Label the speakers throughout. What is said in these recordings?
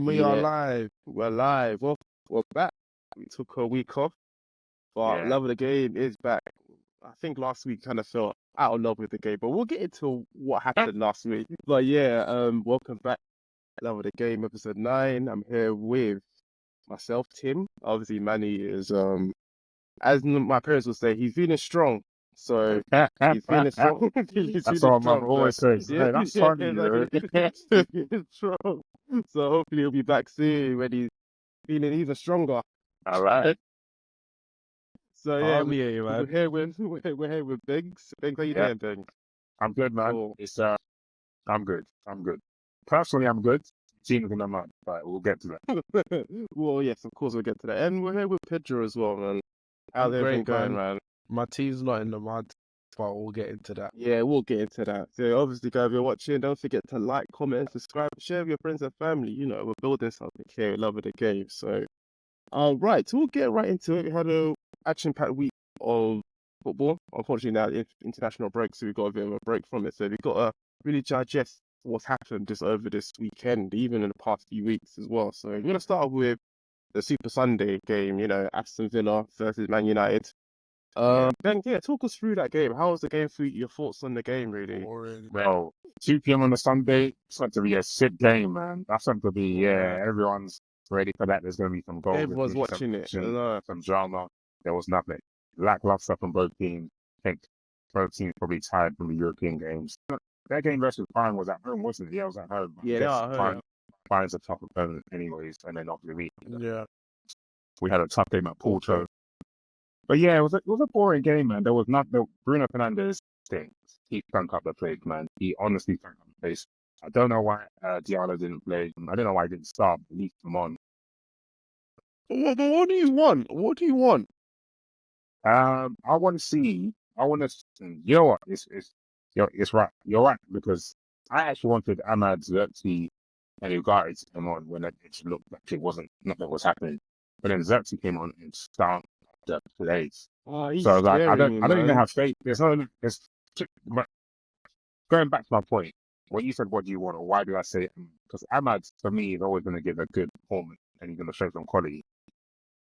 Speaker 1: And we are
Speaker 2: Yeah.
Speaker 1: live. We're live. We're back. We took a week off, but
Speaker 2: Yeah.
Speaker 1: Love of the Game is back. I think last week kind of felt out of love with the game, but we'll get into what happened last week. But yeah, welcome back. Love of the Game, episode 9. I'm here with myself, Tim. Obviously, Manny is as my parents would say, he's feeling strong. So he's feeling strong. He's
Speaker 2: That's
Speaker 1: feeling
Speaker 2: what my mum
Speaker 1: strong. So
Speaker 2: always says.
Speaker 1: yeah,
Speaker 2: Hey, that's
Speaker 1: yeah,
Speaker 2: funny, you know.
Speaker 1: exactly. He's feeling strong. So hopefully he'll be back soon when he's feeling even stronger.
Speaker 2: All right.
Speaker 1: So yeah,
Speaker 3: I'm here,
Speaker 1: we're
Speaker 3: man.
Speaker 1: here with we're here with Biggs. Biggs, how you
Speaker 2: Yeah.
Speaker 1: doing, Biggs?
Speaker 2: I'm good, man.
Speaker 1: Cool.
Speaker 2: It's I'm good. I'm good. Personally, I'm good. Team's gonna not, but we'll get to that.
Speaker 1: Well, yes, of course we'll get to that. And we're here with Pedro as well, man. How's
Speaker 3: I'm
Speaker 1: everything
Speaker 3: great,
Speaker 1: going,
Speaker 3: man.
Speaker 1: man?
Speaker 3: My team's not in the mud, but we'll get into that.
Speaker 1: Yeah, we'll get into that. So obviously, guys, if you're watching, don't forget to like, comment, subscribe, share with your friends and family. You know, we're building something here. Love of the game. So, right, so we'll get right into it. We had a action-packed week of football. Unfortunately, now it's international break, so we got a bit of a break from it. So we've got to really digest what's happened just over this weekend, even in the past few weeks as well. So we're gonna start with the Super Sunday game. You know, Aston Villa versus Man United. Ben, yeah, talk us through that game. How was the game for you? Your thoughts on the game, really?
Speaker 2: Well, 2 p.m. on a Sunday, it's going to be a sick game, man. That's going to be, everyone's ready for that. There's going to be some goals.
Speaker 1: Everyone's watching it.
Speaker 2: Some drama. There was nothing. Lackluster from both teams. I think both teams probably tired from the European games. That game versus Bayern was at home, wasn't it? Yeah, it was at home.
Speaker 1: Yeah, they are at home.
Speaker 2: Bayern's a tough opponent anyways, and then obviously we had a tough game at Porto. But yeah, it was a boring game, man. There was not the Bruno Fernandes thing. He stunk up the place, man. He honestly stunk up the place. I don't know why Diallo didn't play. I don't know why he didn't start. At least come on.
Speaker 1: What do you want? What do you want?
Speaker 2: I want to see. You know what? It's right. You're right, because I actually wanted Ahmad, Xerxes, and Ugarte to come on when it looked like nothing was happening. But then Xerxes came on and started the plays. So like, I don't even have faith. But going back to my point, when you said what do you want or why do I say it? Because Ahmad, for me, is always going to give a good performance and he's going to show some quality.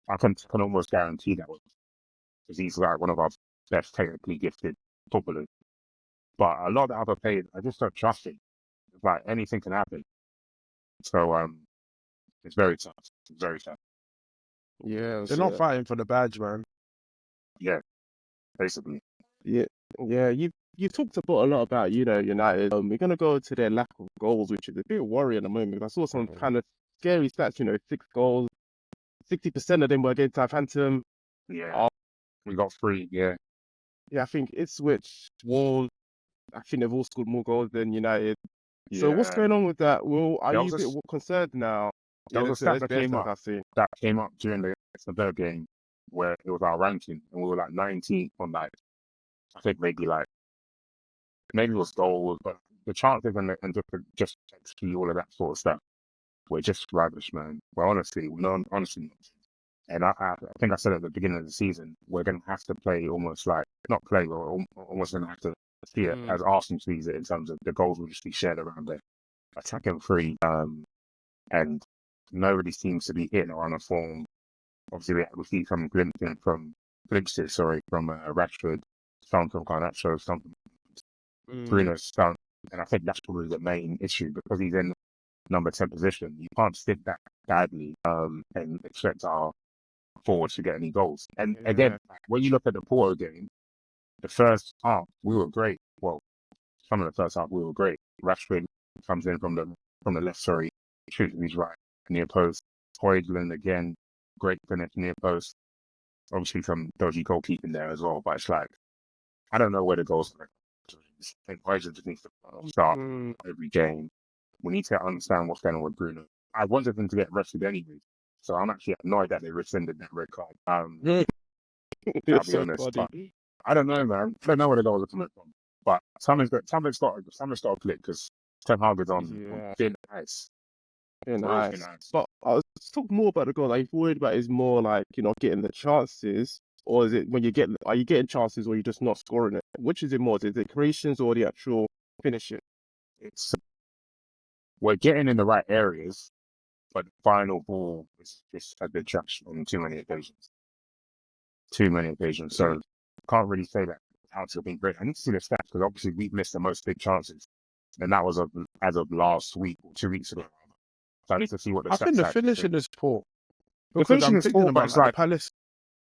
Speaker 2: I can almost guarantee that because he's like one of our best technically gifted footballers. But a lot of the other players, I just don't trust him. It's like anything can happen. So it's very tough. It's very tough.
Speaker 1: Yeah,
Speaker 3: They're not fighting for the badge, man.
Speaker 2: Yeah, basically.
Speaker 1: Yeah. You talked a lot about, you know, United. We're gonna go to their lack of goals, which is a bit worrying at the moment. I saw some kind of scary stats. You know, 6 goals, 60% of them were against Southampton.
Speaker 2: Yeah, we got 3. Yeah.
Speaker 1: Yeah, I think Ipswich, Wolves. I think they've all scored more goals than United.
Speaker 2: Yeah.
Speaker 1: So what's going on with that? Well, are you a bit concerned now?
Speaker 2: There was a stat that came up during the Villa game where it was our ranking and we were like 19th on like, I think maybe it was goals, but the chances and just XP, all of that sort of stuff were just rubbish, man. Well, honestly, honestly. And I think I said at the beginning of the season, we're going to have to play almost like, not play, we're almost going to have to see it as Arsenal sees it in terms of the goals will just be shared around there. Attacking free, and nobody seems to be hitting or on a form. Obviously, we see some glimpses from Rashford, some from Garnacho, some from Bruno's stunt. And I think that's probably the main issue because he's in number 10 position. You can't stick that badly and expect our forwards to get any goals. And again, when you look at the Porto game, the first half, we were great. Well, some of the first half, we were great. Rashford comes in from the left, shoots his right near post. Højlund again, great finish near post. Obviously, some dodgy goalkeeping there as well. But it's like, I don't know where the goals are. I think Højlund just needs to start every game. We need to understand what's going on with Bruno. I wanted him to get rested anyway. So I'm actually annoyed that they rescinded that red card. I'll be honest. But I don't know, man. I don't know where the goals are coming from. But something's got to click because TenHag is on thin ice.
Speaker 1: Nice. But I was talking more about the goal. Like, worried about is more like, you know, getting the chances, or is it are you getting chances or you're just not scoring it? Which is it more? Is it creations or the actual finishing?
Speaker 2: We're getting in the right areas, but the final ball is just a bit trash on too many occasions. Too many occasions. So can't really say that Havertz have been great. I need to see the stats because obviously we've missed the most big chances, and that was as of last week or 2 weeks ago. So I need to see what the stats.
Speaker 3: I think the
Speaker 2: actually say.
Speaker 3: finishing is poor.
Speaker 2: The
Speaker 3: Because
Speaker 2: finishing
Speaker 3: I'm
Speaker 2: is
Speaker 3: thinking
Speaker 2: poor, but
Speaker 3: about
Speaker 2: it's
Speaker 3: like,
Speaker 2: like
Speaker 3: the Palace.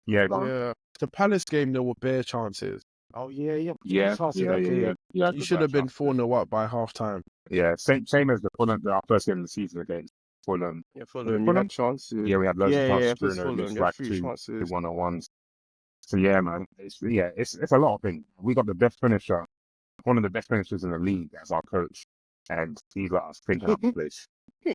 Speaker 2: yeah, go on.
Speaker 1: Yeah.
Speaker 3: The Palace game, there were bare chances.
Speaker 1: Oh yeah.
Speaker 2: Yeah,
Speaker 1: Chances
Speaker 2: yeah,
Speaker 1: that
Speaker 2: yeah,
Speaker 1: game.
Speaker 2: yeah. Yeah,
Speaker 3: You should have been 4-0 up by half time.
Speaker 2: Yeah, same as the Fulham, our first game of the season against Fulham.
Speaker 1: Yeah,
Speaker 2: Was it
Speaker 1: Fulham. You
Speaker 2: Fulham?
Speaker 1: had chances.
Speaker 2: Yeah, we had loads of chances.
Speaker 1: Yeah,
Speaker 2: Bruno
Speaker 1: Fulham.
Speaker 2: missed
Speaker 1: You had
Speaker 2: like
Speaker 1: 3
Speaker 2: two
Speaker 1: chances.
Speaker 2: 1-on-1s. So yeah, man, it's a lot of things. We got the best finisher, one of the best finishers in the league as our coach, and he's got us thinking up the place.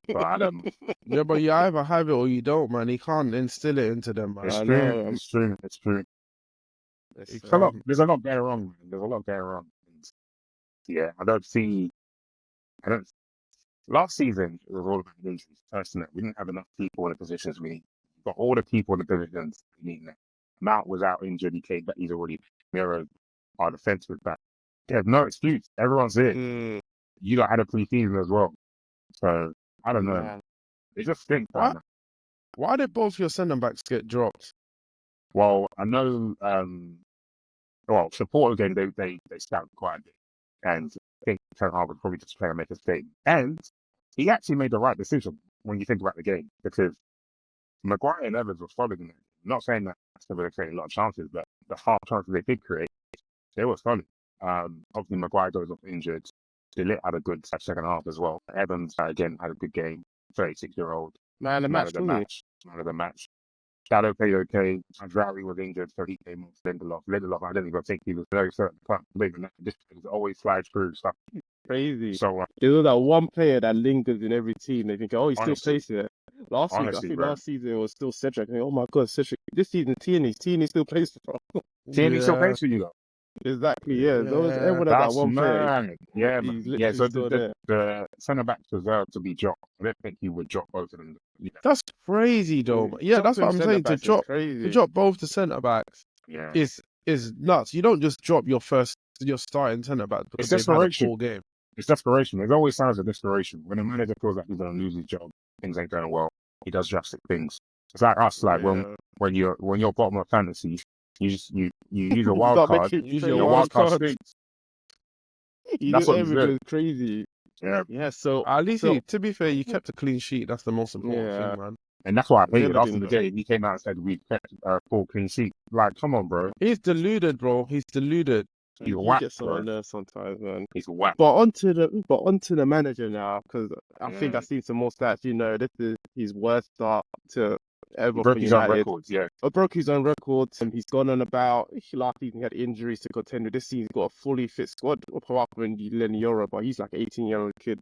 Speaker 2: But I don't.
Speaker 3: Yeah, but you either have it or you don't, man. He can't instill it into them, man.
Speaker 2: It's
Speaker 1: I
Speaker 2: true.
Speaker 1: know,
Speaker 2: It's true. It's true.
Speaker 1: It's,
Speaker 2: There's a lot going wrong, man. There's a lot going wrong. And yeah, I don't. Last season, it was all about injuries. Personally, we didn't have enough people in the positions we need. Got all the people in the positions we need now. Mount was out injured. He came back. He's already mirrored. Our defense was back. There's no excuse. Everyone's in. You got had a pre-season as well. So, I don't know.
Speaker 1: Man.
Speaker 2: It just stinks.
Speaker 3: What?
Speaker 2: Man.
Speaker 3: Why did both your centre-backs get dropped?
Speaker 2: Well, I know, supporter game, they scouted quite a bit. And I think TenHag would probably just try to make a statement. And he actually made the right decision when you think about the game, because Maguire and Evans were solid in it. I'm not saying that Aston Villa created a lot of chances, but the half chances they did create, they were solid. Obviously, Maguire goes off injured. Delit had a good second half as well. Evans, again, had a good game. 36-year-old.
Speaker 1: Man,
Speaker 2: Man of the match. Shadow played okay. Andrawi was injured, so he came off. Lindelof, I didn't even think he was very certain. Can't believe it. This always slides through stuff.
Speaker 1: Crazy.
Speaker 2: So
Speaker 1: There's that one player that lingers in every team. They think, oh, he's still
Speaker 2: Honestly.
Speaker 1: facing it. Last week, I
Speaker 2: Honestly,
Speaker 1: think
Speaker 2: bro.
Speaker 1: last season it was still Cedric. I think, oh my God, Cedric. This season, Tierney still plays for.
Speaker 2: Tierney still plays for you though.
Speaker 1: Exactly, yeah. Everyone has that
Speaker 2: That's
Speaker 1: one player.
Speaker 2: mad. Yeah, man.
Speaker 1: He's
Speaker 2: Yeah,
Speaker 1: literally
Speaker 2: so
Speaker 1: still
Speaker 2: the centre backs deserve to be dropped. I don't think he would drop both of them. Yeah.
Speaker 3: That's crazy, though. Yeah, that's what I'm saying. To drop both the centre-backs
Speaker 2: Yeah.
Speaker 3: is nuts. You don't just drop your starting centre-back because
Speaker 2: It's
Speaker 3: they've had a
Speaker 2: desperation.
Speaker 3: poor game.
Speaker 2: It's desperation. There's always signs of desperation. When a manager feels like he's going to lose his job, things ain't going well, he does drastic things. It's like us, like when you're bottom of fantasy, you use a wild card.
Speaker 3: Use
Speaker 2: Your wild card stinks. That's what he's doing.
Speaker 1: Crazy.
Speaker 2: Yeah.
Speaker 1: Yeah, so
Speaker 3: At least, to be fair, you kept a clean sheet. That's the most important thing, man.
Speaker 2: And that's why I hated
Speaker 1: Villa
Speaker 2: after
Speaker 1: didn't
Speaker 2: the game. He came out and said we kept a full clean sheet. Like, come on, bro.
Speaker 3: He's deluded, bro. He's deluded.
Speaker 2: He's whack,
Speaker 1: gets
Speaker 2: bro.
Speaker 1: on there sometimes, man.
Speaker 2: He's whack.
Speaker 1: But onto the manager now, because I think
Speaker 2: Yeah.
Speaker 1: I've seen some more stats. You know, this is his worst start to ever
Speaker 2: He broke
Speaker 1: for
Speaker 2: his own
Speaker 1: United.
Speaker 2: records, yeah.
Speaker 1: Broke his own records, and he's gone on about last season he had injuries to contend with. This season he's got a fully fit squad apart from Lenny Euro, but he's like an 18-year-old kid.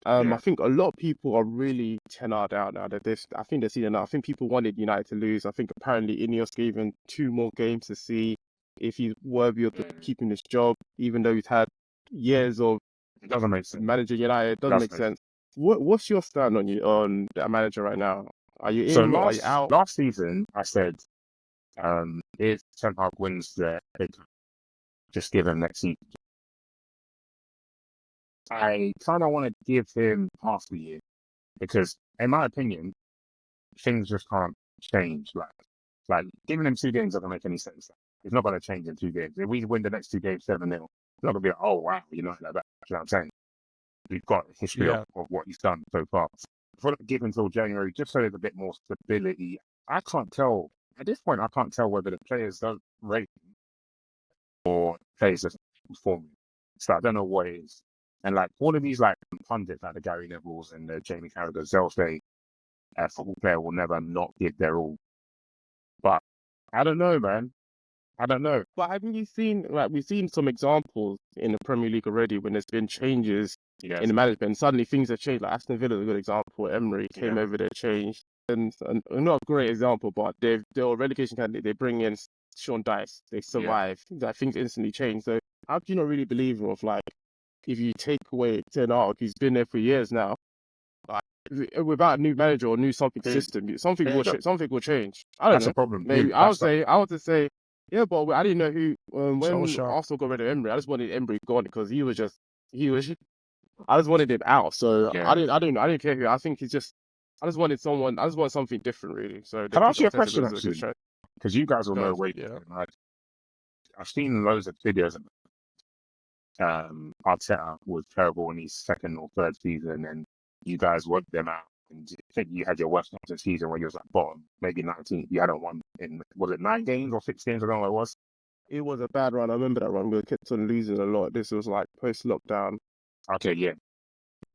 Speaker 1: I think a lot of people are really TenHag out now. I think they're seeing it now. I think people wanted United to lose. I think apparently Ineos gave him 2 more games to see if he's worthy of keeping this job, even though he's had years of
Speaker 2: It doesn't make sense.
Speaker 1: managing United. It doesn't make sense. What's your stand on that manager right now? Are you in or are you out?
Speaker 2: Last season, I said, if TenHag wins the FA Cup, just give him next season. I kind of want to give him half the year because, in my opinion, things just can't change. Like giving him 2 games doesn't make any sense. It's not going to change in 2 games. If we win the next 2 games 7-0, it's not going to be like, oh wow, like that. You know what I'm saying? We've got a history of what he's done so far. For give until January, just so there's a bit more stability. I can't tell at this point. I can't tell whether the players don't rate him or players just performing. So I don't know what it is. And like all of these like pundits, like the Gary Nevilles and the Jamie Carragher's, they'll say a football player will never not give their all. But I don't know, man. I don't know.
Speaker 1: But haven't you seen, we've seen some examples in the Premier League already when there's been changes in the management, and suddenly things have changed. Like Aston Villa is a good example. Emery came over there, changed. And not a great example, but they're a relegation candidate. They bring in Sean Dice. They survive. Things instantly change. So how do you not really believe of if you take away TenHag, he's been there for years now, without a new manager or new system, something will change. I don't know.
Speaker 2: That's a problem.
Speaker 1: Maybe I would say, yeah, but I didn't know who when Arsenal got rid of Emery. I just wanted Emery gone because I just wanted him out. So I didn't care who. I think he's just I just wanted someone. I just want something different, really. So
Speaker 2: Can I ask you a
Speaker 1: Arteta
Speaker 2: question,
Speaker 1: was a good
Speaker 2: actually?
Speaker 1: show.
Speaker 2: Because you guys will know
Speaker 1: So,
Speaker 2: way
Speaker 3: Yeah.
Speaker 2: better than I do. I've seen loads of videos of Arteta was terrible in his second or third season, and you guys worked them out. And I think you had your worst season where you was like bottom, maybe 19th. You hadn't won in, was it 9 games or 6 games? I don't know what it was.
Speaker 1: it was a bad run. I remember that run. We kept on losing a lot. This was like post lockdown.
Speaker 2: Okay, yeah.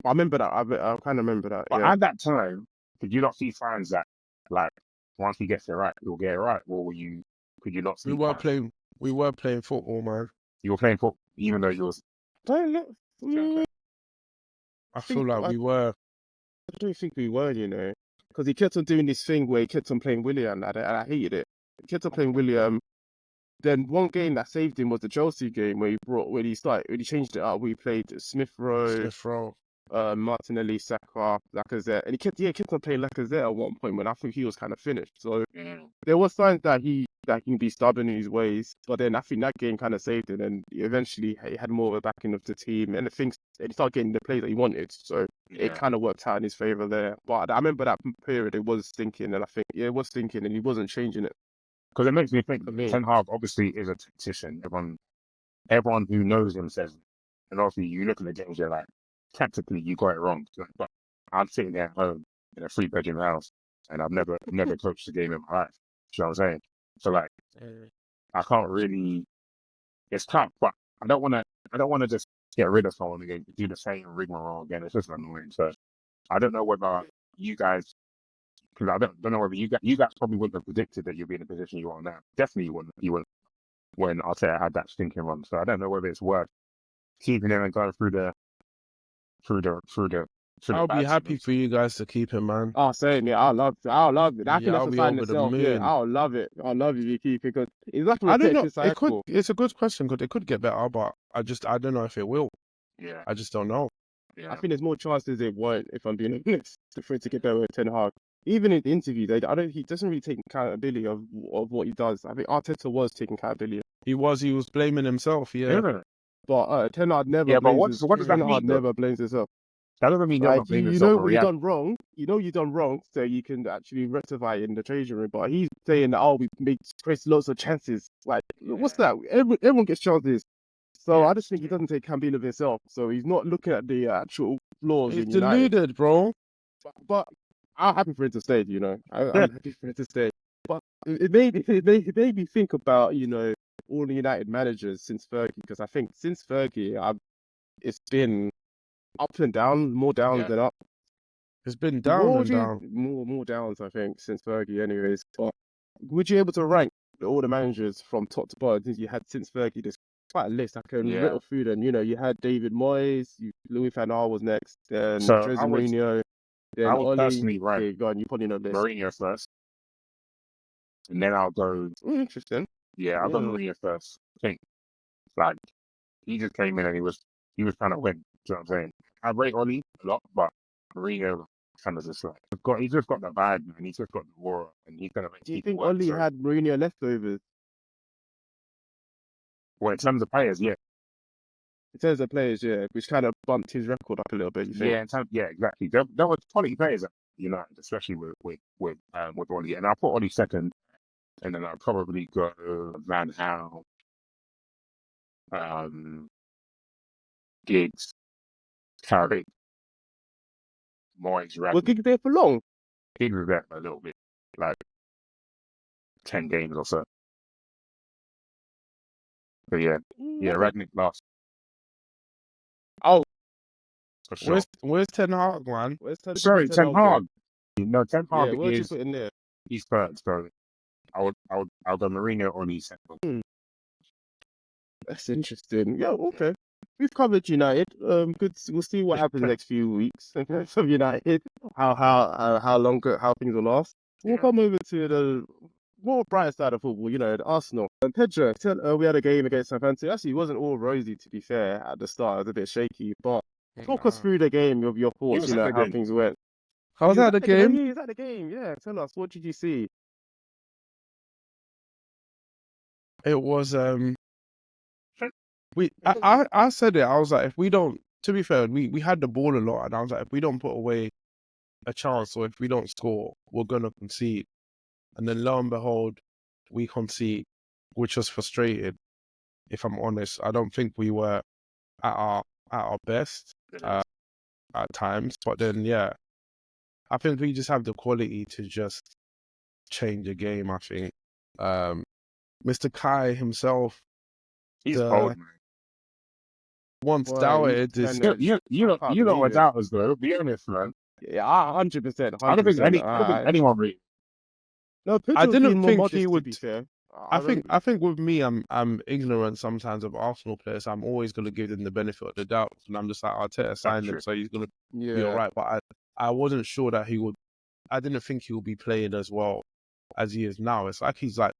Speaker 1: I remember that. I kind of remember that.
Speaker 2: But
Speaker 1: Yeah.
Speaker 2: at that time, did you not see signs that, like, once he gets it right, he'll get it right? Or could you not see signs?
Speaker 3: We were playing football, man.
Speaker 2: You were playing football, even though you was...
Speaker 1: Don't look.
Speaker 3: I feel like we were.
Speaker 1: I don't think we were, because he kept on doing this thing where he kept on playing William, and I hated it. He kept on playing William. Then one game that saved him was the Chelsea game where he changed it up. We played Smith Rowe, Martinelli, Saka, Lacazette, and he kept on playing Lacazette at one point when I think he was kind of finished. So there was signs that he can be stubborn in his ways, but then I think that game kind of saved him, and eventually he had more of a backing of the team, and he started getting the plays that he wanted. So it kind of worked out in his favor there. But I remember that period it was stinking, and I think it was stinking, and he wasn't changing it.
Speaker 2: Because it makes me think TenHag obviously is a tactician. Everyone who knows him says, and obviously you look at the games, you're like, tactically you got it wrong. But I'm sitting there at home in a 3-bedroom house, and I've never coached a game in my life. You know what I'm saying? So like, I can't really. It's tough, but I don't want to just get rid of someone again, do the same rigmarole again. It's just annoying. So I don't know whether you guys. Because I don't know whether you guys probably wouldn't have predicted that you'd be in the position you are now. Definitely you wouldn't when Arteta had that stinking run. So I don't know whether it's worth keeping him and going through the.
Speaker 3: I'll be happy for you guys to keep him, man.
Speaker 1: Oh, same, yeah. I'll love it. I think that's a sign itself. Yeah, I'll love it. I'll love if you keep it because it's like
Speaker 3: I don't know. It's a good question because it could get better, but I don't know if it will.
Speaker 2: Yeah,
Speaker 3: I just don't know.
Speaker 1: Yeah. I think there's more chances it won't, if I'm being honest, for it to get better with TenHag. Even in the interview, he doesn't really take accountability of what he does. I think Arteta was taking accountability.
Speaker 3: He was blaming himself, yeah.
Speaker 1: But TenHag never.
Speaker 2: Yeah, but
Speaker 1: what
Speaker 2: does that mean?
Speaker 1: Never blames himself.
Speaker 2: That doesn't mean
Speaker 1: like, you know what you've done wrong. You know you've done wrong, so you can actually rectify it in the changing room. But he's saying that we create lots of chances. Like, what's that? Everyone gets chances. So I just think he doesn't take accountability of himself. So he's not looking at the actual flaws.
Speaker 3: He's deluded, bro.
Speaker 1: But I'm happy for him to stay. I'm happy for him to stay. But it made me think about all the United managers since Fergie, because I think since Fergie, it's been up and down, more downs than up.
Speaker 3: It's been down and down.
Speaker 1: More downs, I think, since Fergie, anyways. But would you able to rank all the managers from top to bottom you had since Fergie? There's quite a list. I can riddle through them. You had David Moyes, Louis van Gaal was next, then Jose Mourinho, then
Speaker 2: I would personally rank.
Speaker 1: Okay, go on, you put in on this.
Speaker 2: Mourinho first, and then I'll go.
Speaker 1: Interesting.
Speaker 2: Yeah, I'll go Mourinho first. I think, like, he just came in and he was trying to win. You know what I'm saying? I rate Oli a lot, but Mourinho kind of just like he's just got the vibe, and he's just got the aura, and he's gonna make.
Speaker 1: Do you think Oli had Mourinho leftovers?
Speaker 2: Well, in terms of players, yeah.
Speaker 1: In terms of players, yeah, which kind of bumped his record up a little bit. You think?
Speaker 2: Yeah, exactly. There were quality players at United, especially with Oli, and I'll put Oli second, and then I'll probably go Van Gaal, Giggs, Carrick, Moyes.
Speaker 1: Was Giggs there for long?
Speaker 2: Giggs was there for a little bit, like 10 games or so. But yeah, Ragnick last.
Speaker 1: Oh,
Speaker 2: for sure.
Speaker 3: Where's TenHag, man?
Speaker 2: Sorry, TenHag. No, TenHag
Speaker 1: where'd you put in there?
Speaker 2: He's third, so I'll go Mourinho on his second.
Speaker 1: That's interesting. Yeah, okay. We've covered United. Good. We'll see what happens next few weeks of United. How things will last. We'll come over to the more bright side of football. The Arsenal. Pedro, we had a game against Southampton. Actually, it wasn't all rosy, to be fair. At the start, it was a bit shaky. But talk us through the game of your thoughts. How things went.
Speaker 3: How was that the game?
Speaker 1: He was at the game. Yeah, tell us, what did you see?
Speaker 3: It was I said it. I was like, if we don't, to be fair, we had the ball a lot, and I was like, if we don't put away a chance, or if we don't score, we're going to concede. And then lo and behold, we concede, which was frustrating, if I'm honest. I don't think we were at our best at times. But then, yeah, I think we just have the quality to just change the game, I think. Mr. Kai himself,
Speaker 2: he's cold, man.
Speaker 3: Once doubted this.
Speaker 2: You know what doubters though. Be honest, man.
Speaker 1: Yeah, 100%.
Speaker 2: I don't think anyone really.
Speaker 1: No,
Speaker 3: I didn't think
Speaker 1: modest,
Speaker 3: he would.
Speaker 1: to be fair.
Speaker 3: I think with me, I'm ignorant sometimes of Arsenal players. I'm always going to give them the benefit of the doubt, and I'm just like, Arteta signed him, so he's going to be all right. But I wasn't sure that he would. I didn't think he would be playing as well as he is now. It's like he's like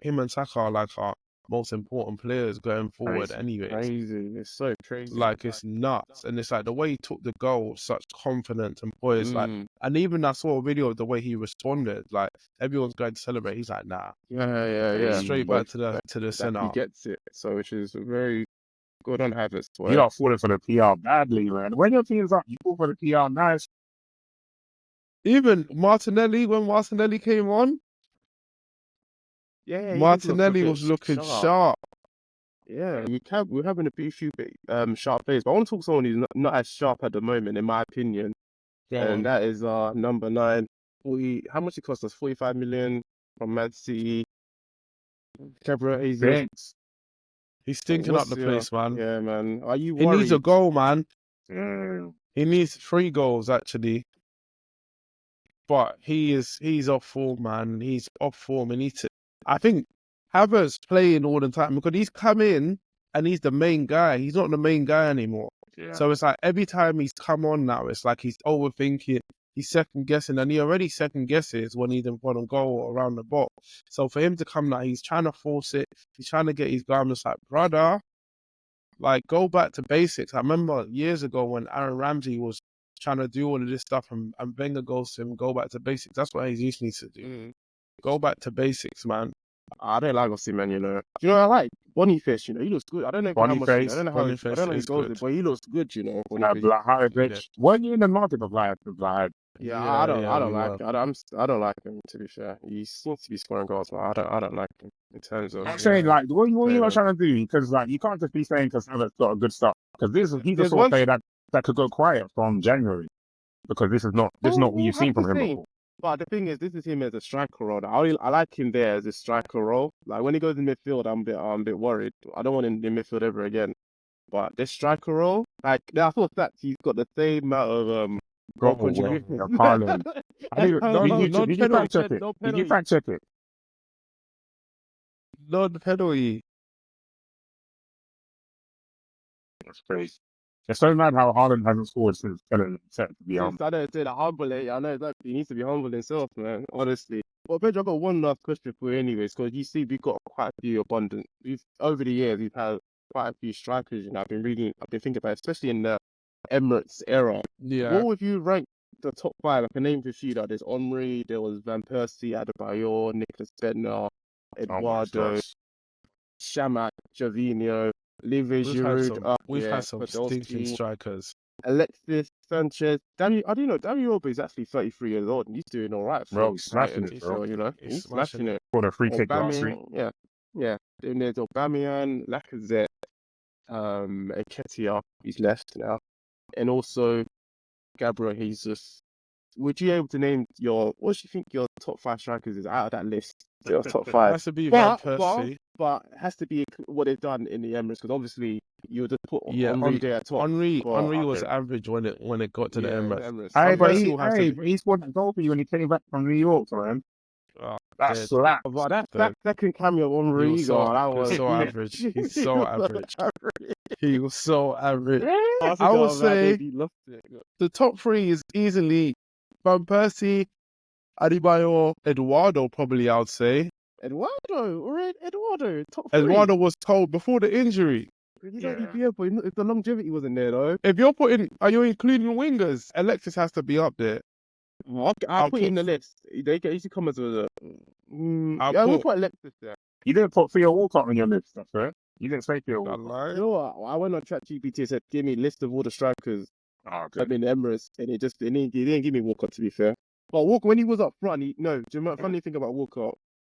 Speaker 3: him and Saka are like our most important players going forward. Anyway,
Speaker 1: crazy. It's so crazy.
Speaker 3: Like it's nuts, and it's like the way he took the goal, such confidence and poise. Like, and even I saw a video of the way he responded. Like everyone's going to celebrate. He's like, nah,
Speaker 1: yeah.
Speaker 3: straight back to the center.
Speaker 1: He gets it. So which is very good on Havertz.
Speaker 2: You are falling for the PR badly, man. When your team's up, you fall for the PR nice.
Speaker 3: Even Martinelli, when Martinelli came on, Martinelli was looking sharp.
Speaker 1: Yeah, we're having a few sharp players, but I want to talk to someone who's not as sharp at the moment, in my opinion. And that is number 9. How much it cost us? 45 million from Man City. Gabriel,
Speaker 3: he's stinking up the place, man.
Speaker 1: Yeah, man. Are you
Speaker 3: worried? He needs a goal, man. He needs 3 goals, actually. But he's off form, man. He's off form. I think Havertz playing all the time because he's come in and he's the main guy. He's not the main guy anymore. Yeah. So it's like every time he's come on now, it's like he's overthinking, he's second guessing, and he already second guesses when he's in front of goal or around the box. So for him to come now, he's trying to force it. He's trying to get his garments like, brother, like go back to basics. I remember years ago when Aaron Ramsey was trying to do all of this stuff and Wenger goes to him, go back to basics. That's what Jesus needs to do. Go back to basics, man.
Speaker 1: I don't like Osimhen, you know. You know, I like Boniface, he looks good. I don't know how much. I don't know his goals, but he looks good, you know.
Speaker 2: When you're in the market of like,
Speaker 1: I don't like him, to be fair. He seems to be scoring goals, but I don't like him in terms of.
Speaker 2: I'm saying like, what are you trying to do? Because like, you can't just be saying because Havertz got a good start. Because he's the sort of player that could go quiet from January. Because this is not what you've seen from him before.
Speaker 1: But the thing is, this is him as a striker role. I like him there as a striker role. Like when he goes in midfield, I'm a bit worried. I don't want him in midfield ever again. But this striker role, like I thought that he's got the same amount of goal contribution.
Speaker 2: Did you fact check it?
Speaker 3: Not penalty.
Speaker 2: That's crazy. It's so mad how Haaland hasn't scored since Kellen set to be humble.
Speaker 1: I don't say that humble. I know that he needs to be humble himself, man. Honestly. Well, Pedro, I've got one last question for you, anyways, because you see, we've got quite a few abundant. Over the years, we've had quite a few strikers. You know, I've been thinking about, especially in the Emirates era.
Speaker 3: Yeah.
Speaker 1: What would you rank the top 5? I can name a few. That there's Henry, there was Van Persie, Adebayor, Nicolas Bentner, Eduardo, Shamak, Javinho.
Speaker 3: We've had some stinking strikers.
Speaker 1: Alexis Sanchez. I didn't know Dani Olmo is actually 33 years old and he's doing all right.
Speaker 2: Bro, he's smashing it, bro.
Speaker 1: So, you know, he's smashing it.
Speaker 2: For the free kick last week.
Speaker 1: Yeah. Then there's Aubameyang, Lacazette, Nketiah. He's left now, and also Gabriel Jesus. Would you be able to name what do you think your top 5 strikers is out of that list? Your top 5.
Speaker 3: Has to be Van Persie.
Speaker 1: But it has to be what they've done in the Emirates, because obviously you just put Henry there at top.
Speaker 3: Henry was average when it got to the Emirates.
Speaker 2: But he scored that goal for you when he came back from New York, man. That's slap.
Speaker 1: That second cameo of Henry,
Speaker 3: that was so average. He's so average. He was so average. I would say the top 3 is easily Van Persie, Adebayor, Eduardo, probably I would say.
Speaker 1: Eduardo, top 3.
Speaker 3: Eduardo was told before the injury.
Speaker 1: But the longevity wasn't there though.
Speaker 3: Are you including wingers? Alexis has to be up there.
Speaker 1: I'll put in the list. They used to come as a. We'll put Alexis there.
Speaker 2: You didn't put Theo Walcott on your list, that's right. You didn't say Theo Walcott.
Speaker 1: You know what? I went on ChatGPT and said, "Give me a list of all the strikers
Speaker 2: Oh,
Speaker 1: I'm in Emirates, and he didn't give me Walker, to be fair. But Walker, when he was up front, do you know funny thing about Walker?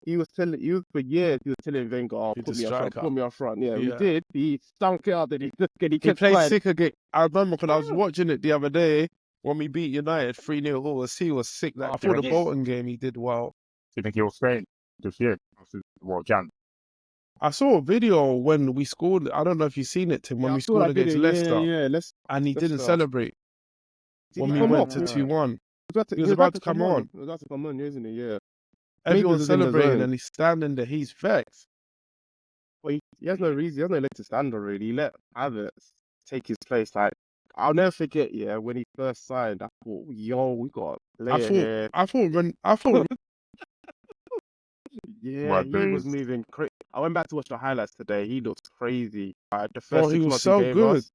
Speaker 1: He was for years he was telling Wenger, "Oh,
Speaker 3: He's
Speaker 1: put
Speaker 3: a
Speaker 1: me up front,
Speaker 3: striker.
Speaker 1: put me up front." Yeah, we
Speaker 3: Yeah.
Speaker 1: did. He stunk it out, and he
Speaker 3: He
Speaker 1: kept
Speaker 3: played
Speaker 1: quiet.
Speaker 3: sick again. I remember because I was watching it the other day when we beat United 3-0. He was sick.
Speaker 1: Oh,
Speaker 3: I thought the
Speaker 2: yes.
Speaker 3: Bolton game he did well.
Speaker 2: Do you think he'll stay this year? Well, Jan.
Speaker 3: I saw a video when we scored. I don't know if you've seen it, Tim, when we scored against Leicester, and he didn't celebrate when we went to 2-1. He was about to come on.
Speaker 1: He was about to come on, isn't he? Yeah.
Speaker 3: Everyone's
Speaker 1: was in the
Speaker 3: celebrating,
Speaker 1: zone.
Speaker 3: and he's standing there. He's vexed.
Speaker 1: Well, he has no reason. He has no leg to stand on, really. He let Havertz take his place. Like, I'll never forget. Yeah, when he first signed, I thought, "Yo, we got a player here."
Speaker 3: I thought
Speaker 1: Yeah, he was moving crazy. I went back to watch the highlights today. He looked crazy. The first
Speaker 3: bro, he
Speaker 1: 6
Speaker 3: was
Speaker 1: months
Speaker 3: so
Speaker 1: he gave
Speaker 3: good.
Speaker 1: us,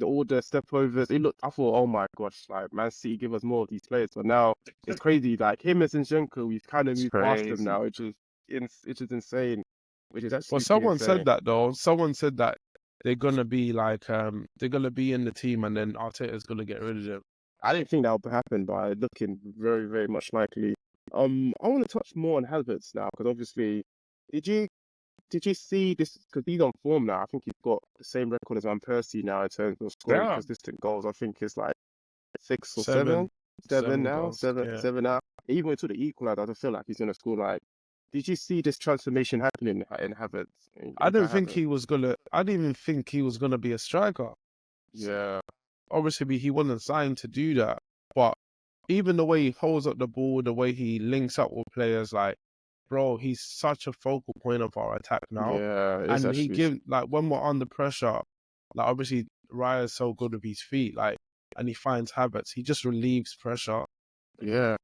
Speaker 1: all the step overs. I thought, oh my gosh, like Man City give us more of these players. But now it's crazy. Like him and Zinchenko, we've kind of moved past them now, which is insane. Which is actually.
Speaker 3: Well, someone
Speaker 1: insane.
Speaker 3: said that though. Someone said that they're gonna be like they're gonna be in the team, and then Arteta's gonna get rid of them.
Speaker 1: I didn't think that would happen, but it's looking very, very much likely. I want to touch more on Havertz now, because obviously, did you see this? Because he's on form now. I think he's got the same record as Van Persie now in terms of scoring consistent goals. I think it's like 6 or 7 now.
Speaker 3: Goals,
Speaker 1: Seven now. Even to the equaliser, I feel like he's gonna score like. Did you see this transformation happening in Havertz?
Speaker 3: I didn't even think he was gonna be a striker.
Speaker 1: Yeah.
Speaker 3: Obviously, he wasn't signed to do that. But even the way he holds up the ball, the way he links up with players, like, bro, he's such a focal point of our attack now.
Speaker 1: Yeah.
Speaker 3: And he gives, like, when we're under pressure, like, obviously Raya's so good with his feet, like, and he finds Havertz, he just relieves pressure.
Speaker 1: Yeah.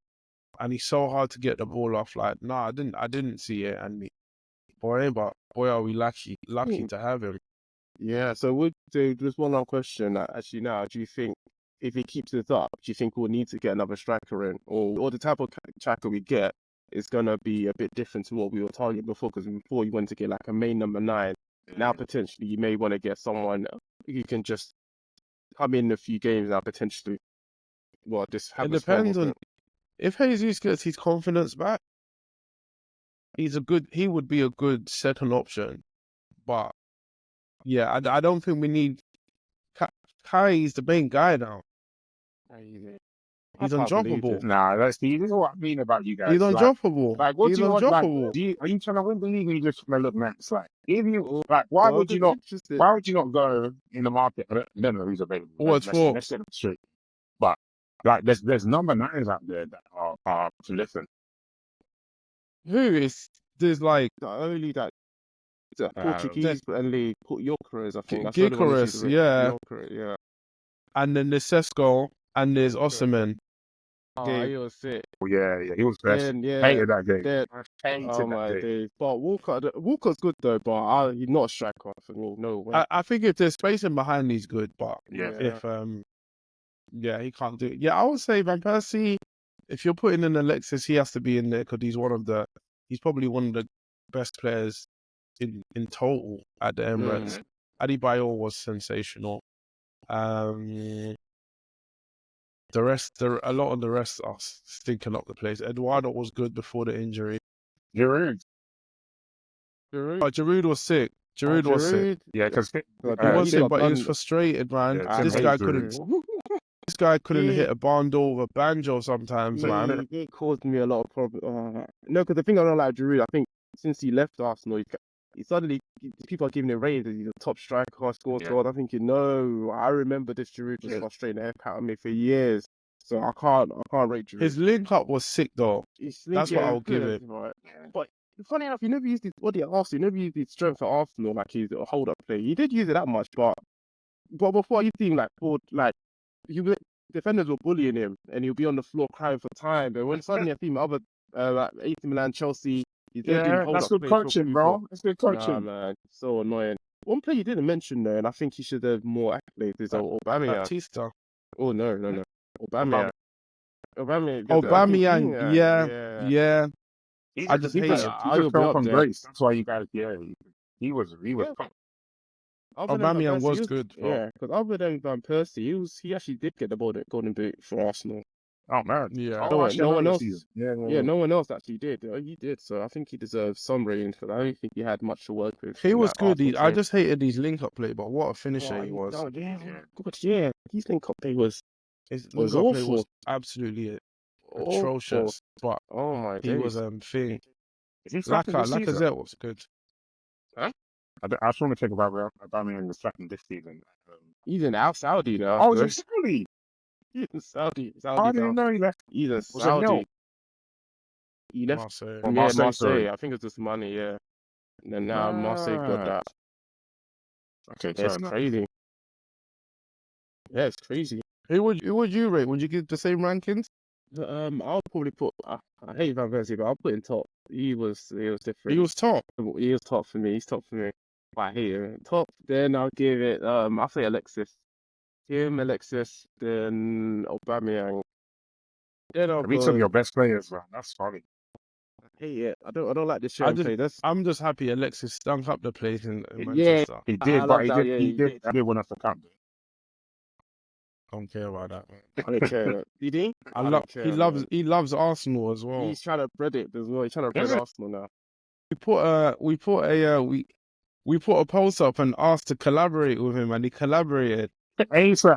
Speaker 3: And he's so hard to get the ball off. Like, no, I didn't see it. And boy, are we lucky to have him.
Speaker 1: Yeah, so just one more question. Actually, now, do you think if he keeps this up, do you think we'll need to get another striker in, or the type of striker we get is gonna be a bit different to what we were targeting before? Because before you wanted to get like a main number 9, now potentially you may want to get someone who can just come in a few games now potentially. Well, just have.
Speaker 3: It depends on if Jesus gets his confidence back. He would be a good second option, but. Yeah, I don't think we need. Kai is the main guy now. He's undroppable.
Speaker 2: Nah, this is what I mean about you guys.
Speaker 3: He's undroppable.
Speaker 2: Like, what
Speaker 3: he's
Speaker 2: do you
Speaker 3: undroppable.
Speaker 2: Want? Are you trying to win the league, or you just trying to look nice? Like, why would you not? Why would you not go in the market? I don't know who's available.
Speaker 3: Let's
Speaker 2: set them straight. But like, there's number 9s out there that are to listen.
Speaker 3: Who is there's like
Speaker 1: only that. Portuguese and they put Yorkers, I think.
Speaker 3: Gyökeres, yeah.
Speaker 1: Yeah.
Speaker 3: And then there's Sesko and there's Osimhen.
Speaker 1: Oh, he was sick.
Speaker 2: Oh, yeah, he was best. Hated that game.
Speaker 1: Oh my days. But Walker's good though, but he's not a striker for me. No way.
Speaker 3: I think if there's spacing behind, he's good. But if he can't do it. Yeah, I would say Van Persie. If you're putting in Alexis, he has to be in there because he's probably one of the best players in total at the Emirates. Adebayor was sensational. A lot of the rest are stinking up the place. Eduardo was good before the injury.
Speaker 2: Giroud
Speaker 3: was sick. Giroud was sick.
Speaker 2: Yeah, because
Speaker 3: he was sick, but he was frustrated, man.
Speaker 2: Yeah,
Speaker 3: this guy couldn't hit a barn door with a banjo sometimes, man.
Speaker 1: He caused me a lot of problems. No, because the thing I don't like Giroud, I think since he left Arsenal, suddenly people are giving him raises. He's a top striker, scores goals. I'm thinking, no, I remember this Giroud just frustrating the heck out of me for years. So I can't rate Giroud.
Speaker 3: His link up was sick though. That's what I'll give it.
Speaker 1: Right. But funny enough, he never used his body at Arsenal. He never used his strength at Arsenal like he's a hold up play. He did use it that much, but before you think defenders were bullying him and he'll be on the floor crying for time. But when suddenly I see other like AC Milan, Chelsea.
Speaker 2: That's good coaching, bro. That's good coaching.
Speaker 1: Nah, man, so annoying. One player you didn't mention though, and I think he should have more accolades, is Aubameyang.
Speaker 3: Batista.
Speaker 1: Oh no. Aubameyang.
Speaker 3: Yeah.
Speaker 2: I just hate him. He just fell from grace. That's why you guys. He was.
Speaker 1: Other than Van
Speaker 3: Aubameyang
Speaker 1: Persie,
Speaker 3: was good, bro.
Speaker 1: yeah, because other than Van Persie, he actually did get the golden boot for Arsenal.
Speaker 2: Oh man.
Speaker 3: Yeah.
Speaker 2: Oh,
Speaker 1: No one else.
Speaker 2: season. Yeah.
Speaker 1: No one else actually did. He did. So I think he deserves some rating for that. I don't think he had much to work with.
Speaker 3: He
Speaker 1: in
Speaker 3: was
Speaker 1: that
Speaker 3: good.
Speaker 1: Arsenal
Speaker 3: I
Speaker 1: team.
Speaker 3: just hated his link-up play, but what a finisher
Speaker 1: Oh,
Speaker 3: he was.
Speaker 1: oh, yeah, God, yeah. His link-up play was
Speaker 3: His link-up play was
Speaker 1: awful.
Speaker 3: absolutely
Speaker 1: Awful.
Speaker 3: atrocious. But
Speaker 1: Oh my
Speaker 3: he was
Speaker 1: days.
Speaker 3: thing.
Speaker 2: Is he starting this season?
Speaker 3: Lacazette was good.
Speaker 2: I just want to think about Aubameyang the second this season.
Speaker 1: He's in Al Saudi now.
Speaker 2: Oh,
Speaker 1: bro.
Speaker 2: he's in Saudi.
Speaker 1: He's in Saudi.
Speaker 2: I didn't know he left.
Speaker 1: He's in
Speaker 2: Was it
Speaker 1: Saudi.
Speaker 2: nil?
Speaker 1: He left
Speaker 3: Marseille.
Speaker 2: Or
Speaker 1: yeah,
Speaker 2: Marseille,
Speaker 1: Marseille.
Speaker 2: sorry.
Speaker 1: I think it's just money, yeah. And then now Marseille got that.
Speaker 2: Okay,
Speaker 1: It's crazy. Yeah, it's crazy.
Speaker 3: Who would you rate? Would you give the same rankings?
Speaker 1: I'll probably put. I hate Van Persie, but I'll put him top. He was different.
Speaker 3: He was top.
Speaker 1: He was top for me. He's top for me. But I hate him. Top. Then I'll give it. I'll say Alexis. Him, Alexis. Then Aubameyang. Then I'll
Speaker 2: Reach some of your best players, man. That's funny.
Speaker 1: I hate it. I don't like this sharing play.
Speaker 3: I'm just happy Alexis stunk up the place in
Speaker 1: Yeah.
Speaker 3: Manchester.
Speaker 2: He did,
Speaker 1: I
Speaker 2: but
Speaker 1: love that,
Speaker 2: he
Speaker 1: yeah,
Speaker 2: did. I did win us the cup.
Speaker 3: I don't care about that, man.
Speaker 1: I don't care. Did he? don't care, man.
Speaker 3: He loves Arsenal as well.
Speaker 1: He's trying to bread it as well. He's trying to bread
Speaker 2: Yeah.
Speaker 1: Arsenal now.
Speaker 3: We put a post up and asked to collaborate with him, and he collaborated.
Speaker 2: Hey, sir.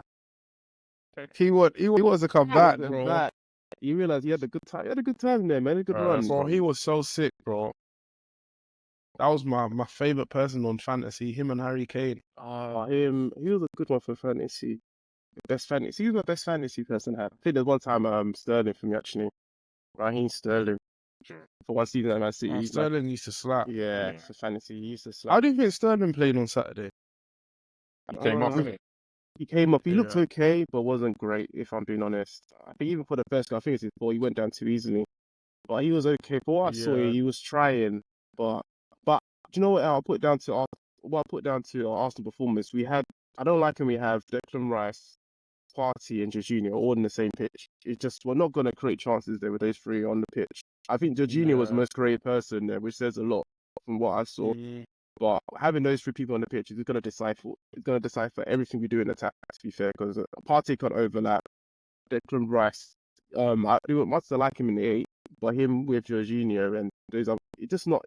Speaker 3: He wants to come back, bro.
Speaker 1: Back. You realize he had a good time. He had a good time there, man. A good run.
Speaker 3: Bro, he was so sick, bro. That was my favorite person on fantasy. Him and Harry Kane.
Speaker 1: Him. He was a good one for fantasy. Best fantasy. He was my best fantasy person I had. I think there's one time Sterling for me actually. Raheem Sterling. For one season at Man City.
Speaker 3: Sterling used to slap.
Speaker 1: Yeah, for fantasy he used to slap.
Speaker 3: How do you think Sterling played on Saturday?
Speaker 2: He came off, didn't he?
Speaker 1: He came up. He looked
Speaker 3: Yeah.
Speaker 1: okay, but wasn't great. If I'm being honest, I think even for the first goal, I think it's his ball. He went down too easily, but he was okay. For what I saw,
Speaker 3: Yeah.
Speaker 1: he was trying. But do you know what? I'll put down to our Arsenal performance. I don't like when we have Declan Rice, Partey, and Jorginho all on the same pitch. It's just we're not going to create chances there with those three on the pitch. I think Jorginho was the most creative person there, which says a lot from what I saw. But having those three people on the pitch is going to decipher. It's going to decipher everything we do in attack. To be fair, because Partey can't overlap. Declan Rice, I do much to like him in the 8, but him with Jorginho and those other,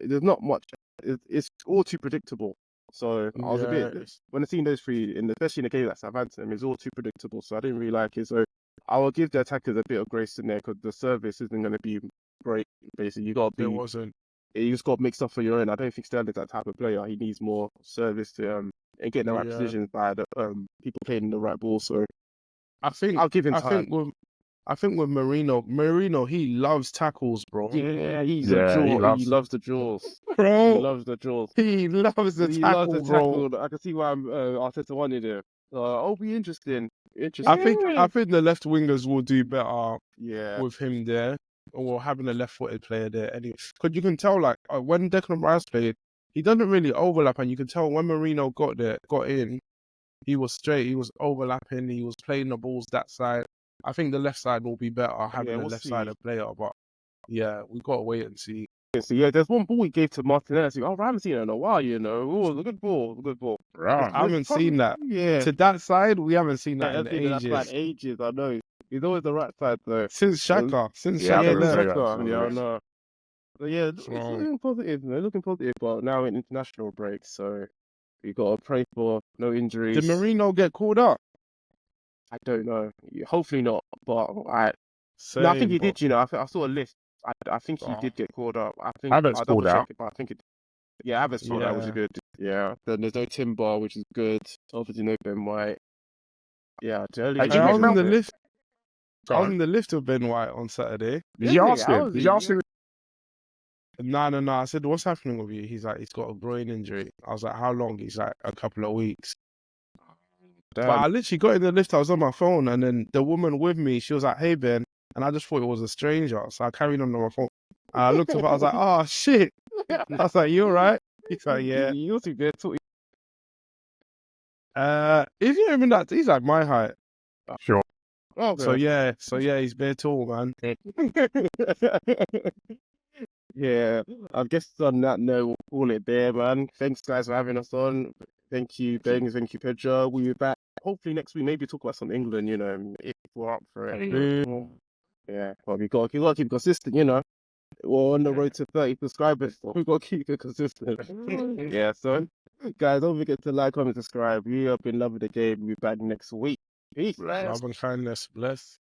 Speaker 1: there's not much. It's all too predictable. So I was a bit when I seen those three, especially in the game like Southampton, it's all too predictable. So I didn't really like it. So I will give the attackers a bit of grace in there because the service isn't going to be great. Basically,
Speaker 3: It wasn't.
Speaker 1: You just got to make stuff for your own. I don't think Sterling's that type of player. He needs more service to and get the right positions by the people playing the right ball. So
Speaker 3: I think
Speaker 1: I'll give him time.
Speaker 3: I think with Marino, he loves tackles, bro.
Speaker 1: Yeah, he's a jaw. He loves the jaws.
Speaker 3: Bro,
Speaker 1: He loves the jaws.
Speaker 3: he loves the tackle, bro.
Speaker 1: I can see why Arteta wanted it. Be interesting.
Speaker 3: I think the left wingers will do better
Speaker 1: Yeah.
Speaker 3: with him there, or having a left-footed player there. Anyway, because you can tell, like when Declan Rice played, he doesn't really overlap, and you can tell when Marino got in, he was straight. He was overlapping. He was playing the balls that side. I think the left side will be better having a left-sided player, but yeah, we got to wait and see.
Speaker 1: So yeah, there's one ball he gave to Martinez. I haven't seen it in a while, you know. Oh, a good ball,
Speaker 2: Right.
Speaker 3: I haven't seen that.
Speaker 1: Yeah.
Speaker 3: To that side, we haven't seen that in ages.
Speaker 1: Ages, I know. He's always the right side though.
Speaker 3: Since Xhaka.
Speaker 2: Yeah,
Speaker 1: I know. So yeah, it's
Speaker 3: Wrong.
Speaker 1: looking positive. They're looking positive, but now in international break, so we got to pray for no injuries.
Speaker 3: Did Marino get called up?
Speaker 1: I don't know. Hopefully not, but I think he did. You know, I saw a list. I think he did get called up. I think
Speaker 2: Havertz called out.
Speaker 1: it, but I think it. Yeah, Havertz called out, which is good. Yeah. Then there's no Timber, which is good. Obviously no Ben White. Yeah,
Speaker 3: I was in the lift. I was in the lift with Ben White on Saturday.
Speaker 2: Did you ask him?
Speaker 3: No. I said, "What's happening with you?" He's like, "He's got a groin injury." I was like, "How long?" He's like, "A couple of weeks."
Speaker 1: Damn.
Speaker 3: But I literally got in the lift. I was on my phone, and then the woman with me, she was like, "Hey Ben," and I just thought it was a stranger, so I carried on my phone. And I looked up, I was like, "Oh shit!" I was like, "You alright?" He's like, "Yeah."
Speaker 1: You also good.
Speaker 3: He's not even that. He's like my height.
Speaker 2: Sure.
Speaker 1: Oh,
Speaker 3: So yeah, he's bare tall, man.
Speaker 1: Yeah, I guess on that note, we'll call it there, man. Thanks, guys, for having us on. Thank you, Bangs. Thank you, Pedro. We'll be back hopefully next week. Maybe talk about some England, if we're up for it. Yeah, but we got to keep consistent, We're on the road to 30 subscribers, so we got to keep it consistent. Yeah, so, guys, don't forget to like, comment, subscribe. We have been loving the game. We'll be back next week. Peace.
Speaker 3: Love and kindness. Bless.